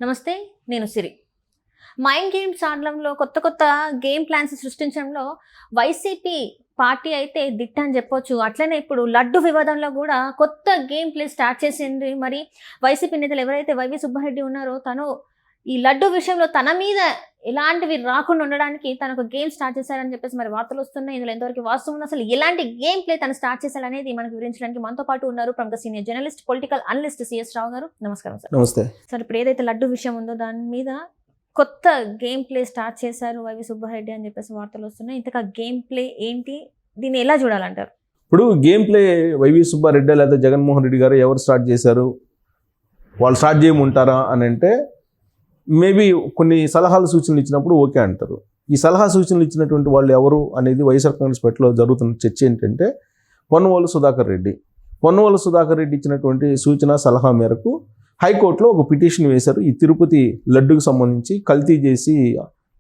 నమస్తే, నేను సిరి. Mind games ఆడడంలో కొత్త గేమ్ ప్లాన్స్ సృష్టించడంలో వైసీపీ పార్టీ అయితే దిట్ట అని చెప్పొచ్చు. అట్లనే ఇప్పుడు లడ్డు వివాదంలో కూడా కొత్త గేమ్ ప్లే స్టార్ట్ చేసింది. మరి వైసీపీ నేతలు ఎవరైతే వైవి సుబ్బారెడ్డి ఉన్నారో తను ఈ లడ్డు విషయంలో తన మీద ఎలాంటివి రాకుండా ఉండడానికి తను ఒక గేమ్ స్టార్ట్ చేశారని చెప్పేసి మరి వార్తలు వస్తున్నాయి. ఇందులో ఎంతవరకు వాస్తవం ఉంది, అసలు ఎలాంటి గేమ్ ప్లే తను స్టార్ట్ చేశారనేది మనకు వివరించడానికి మనతో పాటు ఉన్నారు ప్రముఖ senior journalist, political analyst CS Rao గారు. నమస్కారం సార్. నమస్తే సార్. ఇప్పుడు ఏదైతే లడ్డు విషయం ఉందో దాని మీద కొత్త గేమ్ ప్లే స్టార్ట్ చేశారు వైవి సుబ్బారెడ్డి అని చెప్పేసి వార్తలు వస్తున్నాయి. ఇంతగా గేమ్ ప్లే ఏంటి, దీన్ని ఎలా చూడాలంటారు? ఇప్పుడు గేమ్ ప్లే వైవి సుబ్బారెడ్డి లేదా జగన్మోహన్ రెడ్డి గారు ఎవరు స్టార్ట్ చేశారు, వాళ్ళు స్టార్ట్ చేయమంటారా అని అంటే మేబీ కొన్ని సలహాలు సూచనలు ఇచ్చినప్పుడు ఓకే అంటారు. ఈ సలహా సూచనలు ఇచ్చినటువంటి వాళ్ళు ఎవరు అనేది వైఎస్ఆర్ కాంగ్రెస్ పార్టీలో జరుగుతున్న చర్చ ఏంటంటే పొన్నవోలు సుధాకర్ రెడ్డి ఇచ్చినటువంటి సూచన సలహా మేరకు హైకోర్టులో ఒక పిటిషన్ వేశారు. ఈ తిరుపతి లడ్డుకు సంబంధించి కల్తీ చేసి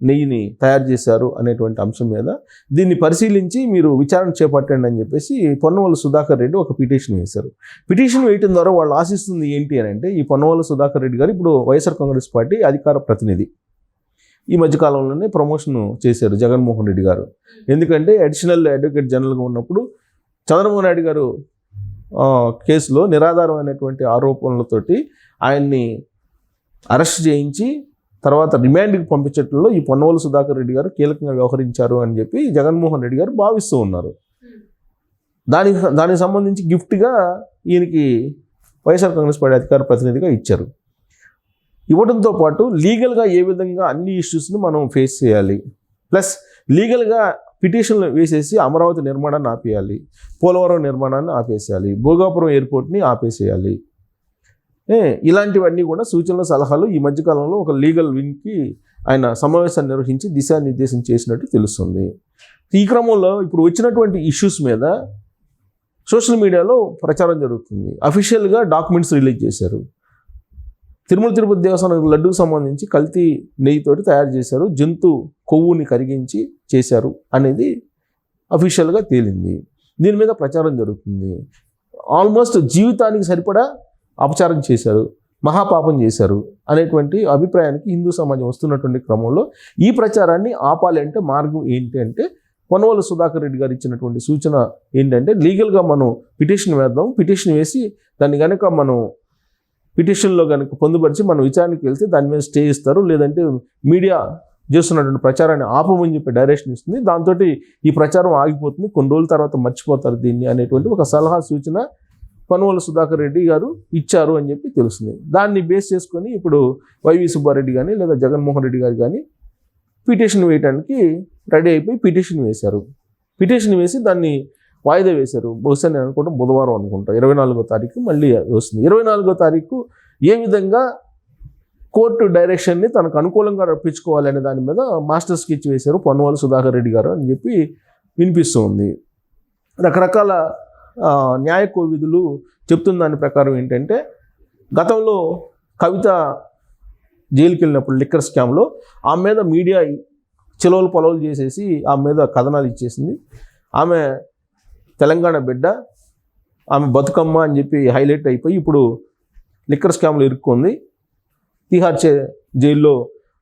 నెయ్యిని తయారు చేశారు అనేటువంటి అంశం మీద దీన్ని పరిశీలించి మీరు విచారణ చేపట్టండి అని చెప్పేసి పొన్నవోలు సుధాకర్ రెడ్డి ఒక పిటిషన్ వేశారు. పిటిషన్ వేయటం ద్వారా వాళ్ళు ఆశిస్తుంది ఏంటి అని అంటే, ఈ పొన్నవోలు సుధాకర్ రెడ్డి గారు ఇప్పుడు వైఎస్ఆర్ కాంగ్రెస్ పార్టీ అధికార ప్రతినిధి. ఈ మధ్యకాలంలోనే ప్రమోషన్ చేశారు జగన్మోహన్ రెడ్డి గారు. ఎందుకంటే అడిషనల్ అడ్వకేట్ జనరల్గా ఉన్నప్పుడు చంద్రబాబు నాయుడు గారు కేసులో నిరాధారమైనటువంటి ఆరోపణలతోటి ఆయన్ని అరెస్ట్ చేయించి తర్వాత రిమాండ్కి పంపించడంలో ఈ పొన్నవోలు సుధాకర్ రెడ్డి గారు కీలకంగా వ్యవహరించారు అని చెప్పి జగన్మోహన్ రెడ్డి గారు భావిస్తూ ఉన్నారు. దానికి సంబంధించి గిఫ్ట్గా ఈయనకి వైఎస్ఆర్ కాంగ్రెస్ పార్టీ అధికార ప్రతినిధిగా ఇచ్చారు. ఇవ్వడంతో పాటు లీగల్గా ఏ విధంగా అన్ని ఇష్యూస్ని మనం ఫేస్ చేయాలి, ప్లస్ లీగల్గా పిటిషన్లు వేసేసి అమరావతి నిర్మాణాన్ని ఆపేయాలి, పోలవరం నిర్మాణాన్ని ఆపేసేయాలి, భోగాపురం ఎయిర్పోర్ట్ని ఆపేసేయాలి, ఇలాంటివన్నీ కూడా సూచనలు సలహాలు ఈ మధ్యకాలంలో ఒక లీగల్ వింగ్కి ఆయన సమావేశాన్ని నిర్వహించి దిశానిర్దేశం చేసినట్టు తెలుస్తుంది. ఈ క్రమంలో ఇప్పుడు వచ్చినటువంటి ఇష్యూస్ మీద సోషల్ మీడియాలో ప్రచారం జరుగుతుంది. అఫీషియల్గా డాక్యుమెంట్స్ రిలీజ్ చేశారు. తిరుపతి దేవస్థానం లడ్డూకు సంబంధించి కల్తీ నెయ్యితోటి తయారు చేశారు, జంతు కొవ్వుని కరిగించి చేశారు అనేది అఫీషియల్గా తేలింది. దీని మీద ప్రచారం జరుగుతుంది. ఆల్మోస్ట్ జీవితానికి సరిపడా అపచారం చేశారు, మహాపాపం చేశారు అనేటువంటి అభిప్రాయానికి హిందూ సమాజం వస్తున్నటువంటి క్రమంలో ఈ ప్రచారాన్ని ఆపాలి అంటే మార్గం ఏంటి అంటే, పొన్నవోలు సుధాకర్ రెడ్డి గారు ఇచ్చినటువంటి సూచన ఏంటంటే, లీగల్గా మనం పిటిషన్ వేద్దాం, పిటిషన్ వేసి దాన్ని కనుక మనం పిటిషన్లో కనుక పొందుపరిచి మనం విచారణకి వెళ్తే దాని మీద స్టే ఇస్తారు, లేదంటే మీడియా చేస్తున్నటువంటి ప్రచారాన్ని ఆపమని చెప్పి డైరెక్షన్ ఇస్తుంది. దాంతో ఈ ప్రచారం ఆగిపోతుంది, కొన్ని రోజుల తర్వాత మర్చిపోతారు దీన్ని అనేటువంటి ఒక సలహా సూచన పొన్నవోలు సుధాకర్ రెడ్డి గారు ఇచ్చారు అని చెప్పి తెలుస్తుంది. దాన్ని బేస్ చేసుకొని ఇప్పుడు వైవి సుబ్బారెడ్డి కానీ లేదా జగన్మోహన్ రెడ్డి గారు కానీ పిటిషన్ వేయడానికి రెడీ అయిపోయి పిటిషన్ వేశారు. పిటిషన్ వేసి దాన్ని వాయిదా వేశారు. బహుశా నేను అనుకుంటా బుధవారం అనుకుంటా 24వ తారీఖు మళ్ళీ వస్తుంది. 24వ తారీఖు ఏ విధంగా కోర్టు డైరెక్షన్ని తనకు అనుకూలంగా రప్పించుకోవాలనే దాని మీద మాస్టర్ స్కెచ్ వేశారు పొన్నవోలు సుధాకర్ రెడ్డి గారు అని చెప్పి వినిపిస్తూ ఉంది. రకరకాల న్యాయ కోవిధులు చెప్తున్న దాని ప్రకారం ఏంటంటే, గతంలో కవిత జైలుకి వెళ్ళినప్పుడు లిక్కర్ స్కామ్లో ఆమె మీద మీడియా చిలవలు పొలవలు చేసేసి ఆమె మీద కథనాలు ఇచ్చేసింది. ఆమె తెలంగాణ బిడ్డ, ఆమె బతుకమ్మ అని చెప్పి హైలైట్ అయిపోయి ఇప్పుడు లిక్కర్ స్కామ్లో ఇరుక్కుంది. తిహార్ జైల్లో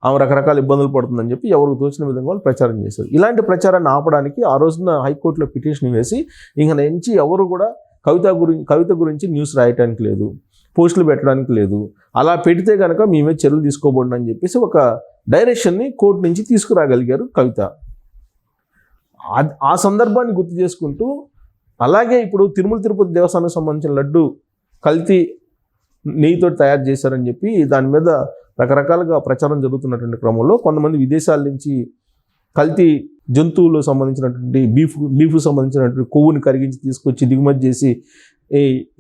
ఆమె రకరకాల ఇబ్బందులు పడుతుందని చెప్పి ఎవరికి తోచిన విధంగా వాళ్ళు ప్రచారం చేశారు. ఇలాంటి ప్రచారాన్ని ఆపడానికి ఆ రోజున హైకోర్టులో పిటిషన్ వేసి ఇంక నుంచి ఎవరు కూడా కవిత గురించి న్యూస్ రాయటానికి లేదు, పోస్టులు పెట్టడానికి లేదు, అలా పెడితే కనుక మేమే చర్యలు తీసుకోబోండి అని చెప్పేసి ఒక డైరెక్షన్ని కోర్టు నుంచి తీసుకురాగలిగారు కవిత. ఆ సందర్భాన్ని గుర్తు చేసుకుంటూ, అలాగే ఇప్పుడు తిరుపతి దేవస్థానానికి సంబంధించిన లడ్డు కల్తీ నెయ్యితో తయారు చేశారని చెప్పి దాని మీద రకరకాలుగా ప్రచారం జరుగుతున్నటువంటి క్రమంలో కొంతమంది విదేశాల నుంచి కల్తీ జంతువులకు సంబంధించినటువంటి బీఫ్ సంబంధించినటువంటి కొవ్వుని కరిగించి తీసుకొచ్చి దిగుమతి చేసి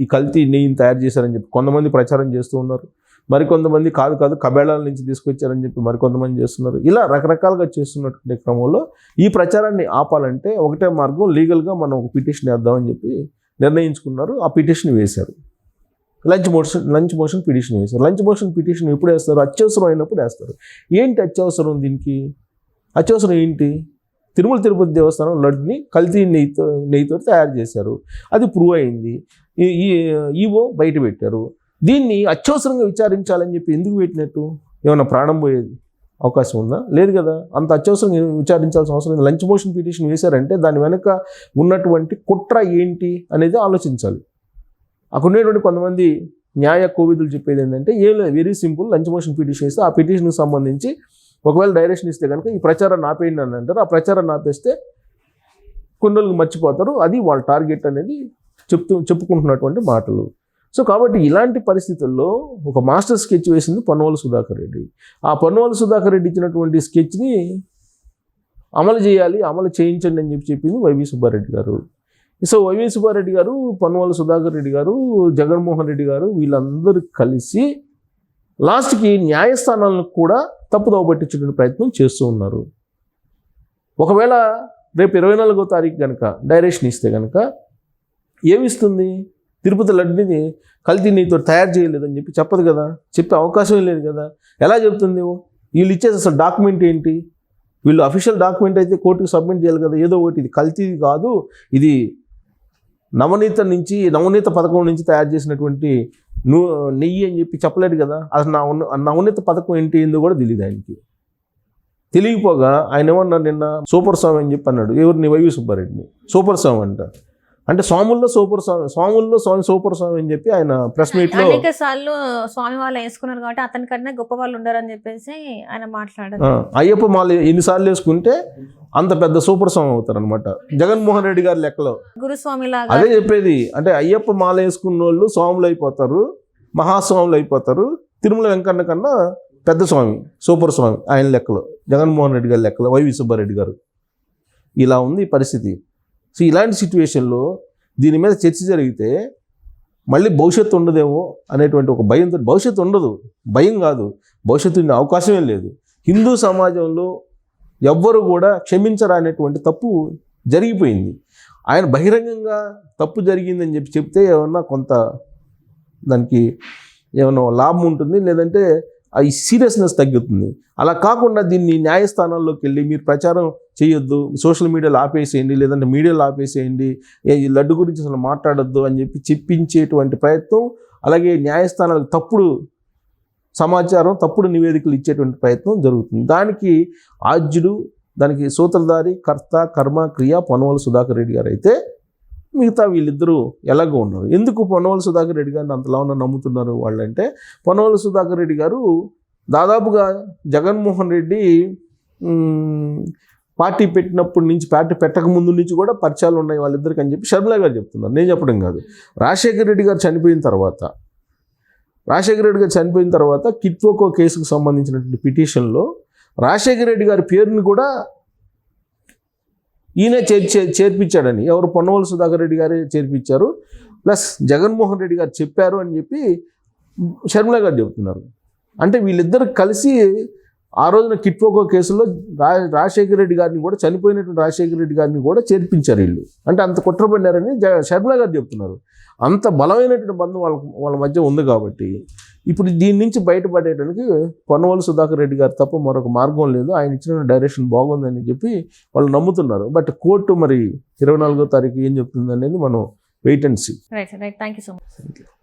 ఈ కల్తీ నెయ్యిని తయారు చేశారని చెప్పి కొంతమంది ప్రచారం చేస్తూ ఉన్నారు. మరికొంతమంది కాదు కబేళాల నుంచి తీసుకొచ్చారని చెప్పి మరికొంతమంది చేస్తున్నారు. ఇలా రకరకాలుగా చేస్తున్నటువంటి క్రమంలో ఈ ప్రచారాన్ని ఆపాలంటే ఒకటే మార్గం, లీగల్గా మనం ఒక పిటిషన్ వేద్దామని చెప్పి నిర్ణయించుకున్నారు. ఆ పిటిషన్ వేశారు. లంచ్ మోషన్ పిటిషన్ వేస్తారు. లంచ్ మోషన్ పిటిషన్ ఎప్పుడు వేస్తారు? అత్యవసరం అయినప్పుడు వేస్తారు. ఏంటి అత్యవసరం? దీనికి అత్యవసరం ఏంటి? తిరుపతి దేవస్థానం లడ్డుని కల్తీ నెయ్యితో తయారు చేశారు, అది ప్రూవ్ అయింది, ఈవో బయట పెట్టారు. దీన్ని అత్యవసరంగా విచారించాలని చెప్పి ఎందుకు పెట్టినట్టు? ఏమైనా ప్రాణం పోయేది అవకాశం ఉందా? లేదు కదా. అంత అత్యవసరం విచారించాల్సిన అవసరం లేదు. లంచ్ మోషన్ పిటిషన్ వేశారంటే దాని వెనుక ఉన్నటువంటి కుట్ర ఏంటి అనేది ఆలోచించాలి. అక్కడ ఉండేటువంటి కొంతమంది న్యాయ కోవిదులు చెప్పేది ఏంటంటే ఏం లేదు, very simple, lunch motion petition ఇస్తే ఆ పిటిషన్కి సంబంధించి ఒకవేళ డైరెక్షన్ ఇస్తే కనుక ఈ ప్రచారాన్ని ఆపేయండి అని అంటారు. ఆ ప్రచారాన్ని ఆపేస్తే కొన్ని రోజులకు మర్చిపోతారు. అది వాళ్ళ టార్గెట్ అనేది చెప్పుకుంటున్నటువంటి మాటలు. సో కాబట్టి ఇలాంటి పరిస్థితుల్లో ఒక మాస్టర్ స్కెచ్ వేసింది పొన్నవోలు సుధాకర్ రెడ్డి. ఆ పొన్నవోలు సుధాకర్ రెడ్డి ఇచ్చినటువంటి స్కెచ్ని అమలు చేయాలి, అమలు చేయించండి అని చెప్పింది వైవి సుబ్బారెడ్డి గారు. సో వైవి సుబ్బారెడ్డి గారు, పొన్నవోలు సుధాకర్ రెడ్డి గారు, జగన్మోహన్ రెడ్డి గారు వీళ్ళందరూ కలిసి లాస్ట్కి న్యాయస్థానాలను కూడా తప్పుదోవ పట్టించడానికి ప్రయత్నం చేస్తూ ఉన్నారు. ఒకవేళ రేపు 24వ తారీఖు కనుక డైరెక్షన్ ఇస్తే కనుక ఏమిస్తుంది? తిరుపతి లడ్డుని కల్తీ నీతో తయారు చేయలేదని చెప్పదు కదా, చెప్పే అవకాశం లేదు కదా. ఎలా చెప్తుంది? వీళ్ళు ఇచ్చేది అసలు డాక్యుమెంట్ ఏంటి? వీళ్ళు అఫీషియల్ డాక్యుమెంట్ అయితే కోర్టుకు సబ్మిట్ చేయాలి కదా. ఏదో ఒకటి ఇది కల్తీ కాదు, ఇది నవనీత పథకం నుంచి తయారు చేసినటువంటి నెయ్యి అని చెప్పలేదు కదా. అసలు నవనీత పథకం ఏందో కూడా తెలియదు ఆయనకి. తెలియకపోగా ఆయన ఏమన్నారు నిన్న సూపర్ స్వామి అని అన్నాడు. ఎవరిని? వైవి సుబ్బారెడ్డిని సూపర్ స్వామి అంట. అంటే స్వాముల్లో సూపర్ స్వామి అని చెప్పి ఆయన ప్రెస్ మీట్ లో అనేక సార్లు స్వామి వాళ్ళు వేసుకున్నారు కాబట్టి అతనికన్నా గొప్ప వాళ్ళు ఉండరని చెప్పేసి ఆయన మాట్లాడారు. అయ్యప్ప మాల ఎన్నిసార్లు వేసుకుంటే అంత పెద్ద సూపర్ స్వామి అవుతారు అనమాట జగన్మోహన్ రెడ్డి గారి లెక్కలో. గురుస్వామి లాగా అదే చెప్పేది. అంటే అయ్యప్ప మాల వేసుకున్న వాళ్ళు స్వాములు అయిపోతారు, మహాస్వాములు అయిపోతారు. తిరుమల వెంకన్న కన్నా పెద్ద స్వామి, సూపర్ స్వామి ఆయన లెక్కలో, జగన్మోహన్ రెడ్డి గారి లెక్కలో వైవి సుబ్బారెడ్డి గారు. ఇలా ఉంది పరిస్థితి. సో ఇలాంటి సిచ్యువేషన్లో దీని మీద చర్చ జరిగితే మళ్ళీ భవిష్యత్తు ఉండదేమో అనేటువంటి ఒక భయంతో, భవిష్యత్తు ఉండదు, భయం కాదు, భవిష్యత్తు ఉండే అవకాశమే లేదు. హిందూ సమాజంలో ఎవ్వరు కూడా క్షమించరానేటువంటి తప్పు జరిగిపోయింది. ఆయన బహిరంగంగా తప్పు జరిగిందని చెప్తే ఏమన్నా కొంత దానికి ఏమన్నా లాభం ఉంటుంది, లేదంటే ఈ సీరియస్నెస్ తగ్గుతుంది. అలా కాకుండా దీన్ని న్యాయస్థానాల్లోకి వెళ్ళి మీరు ప్రచారం చేయొద్దు, సోషల్ మీడియాలో ఆపేసేయండి, లేదంటే మీడియాలో ఆపేసేయండి, ఈ లడ్డు గురించి అసలు మాట్లాడొద్దు అని చెప్పించేటువంటి ప్రయత్నం, అలాగే న్యాయస్థానాలకు తప్పుడు సమాచారం, తప్పుడు నివేదికలు ఇచ్చేటువంటి ప్రయత్నం జరుగుతుంది. దానికి ఆద్యుడు, దానికి సూత్రధారి, కర్త, కర్మ, క్రియ పొన్నవోలు సుధాకర్ రెడ్డి గారు అయితే మిగతా వీళ్ళిద్దరూ ఎలాగో ఉన్నారు. ఎందుకు పొన్నవోలు సుధాకర్ రెడ్డి గారిని అంతలా నమ్ముతున్నారు వాళ్ళంటే, పొన్నవోలు సుధాకర్ రెడ్డి గారు దాదాపుగా జగన్మోహన్ రెడ్డి పార్టీ పెట్టినప్పటి నుంచి, పార్టీ పెట్టక ముందు నుంచి కూడా పరిచయాలు ఉన్నాయి వాళ్ళిద్దరికి అని చెప్పి షర్మిల గారు చెప్తున్నారు. నేను చెప్పడం కాదు. రాజశేఖర రెడ్డి గారు చనిపోయిన తర్వాత కిట్వోకో కేసుకు సంబంధించినటువంటి పిటిషన్లో రాజశేఖర రెడ్డి గారి పేరుని కూడా ఈయనే చేర్పించాడని, ఎవరు? పొన్నవోలు సుధాకర్ రెడ్డి గారే చేర్పించారు, ప్లస్ జగన్మోహన్ రెడ్డి గారు చెప్పారు అని చెప్పి షర్మిల గారు చెబుతున్నారు. అంటే వీళ్ళిద్దరు కలిసి ఆ రోజున కిట్వోకో కేసులో రాజశేఖర రెడ్డి గారిని కూడా, చనిపోయినటువంటి రాజశేఖర రెడ్డి గారిని కూడా చేర్పించారు వీళ్ళు. అంటే అంత కుట్రపడినారని షర్మిల గారు చెప్తున్నారు. అంత బలమైనటువంటి బంధం వాళ్ళ మధ్య ఉంది కాబట్టి ఇప్పుడు దీని నుంచి బయటపడేయడానికి పొన్నవోలు సుధాకర్ రెడ్డి గారు తప్ప మరొక మార్గం లేదు. ఆయన ఇచ్చిన డైరెక్షన్ బాగుందని చెప్పి వాళ్ళు నమ్ముతున్నారు. బట్ కోర్టు మరి 24వ తారీఖు ఏం చెప్తుంది అనేది మనం wait and see. Right. Thank you so much.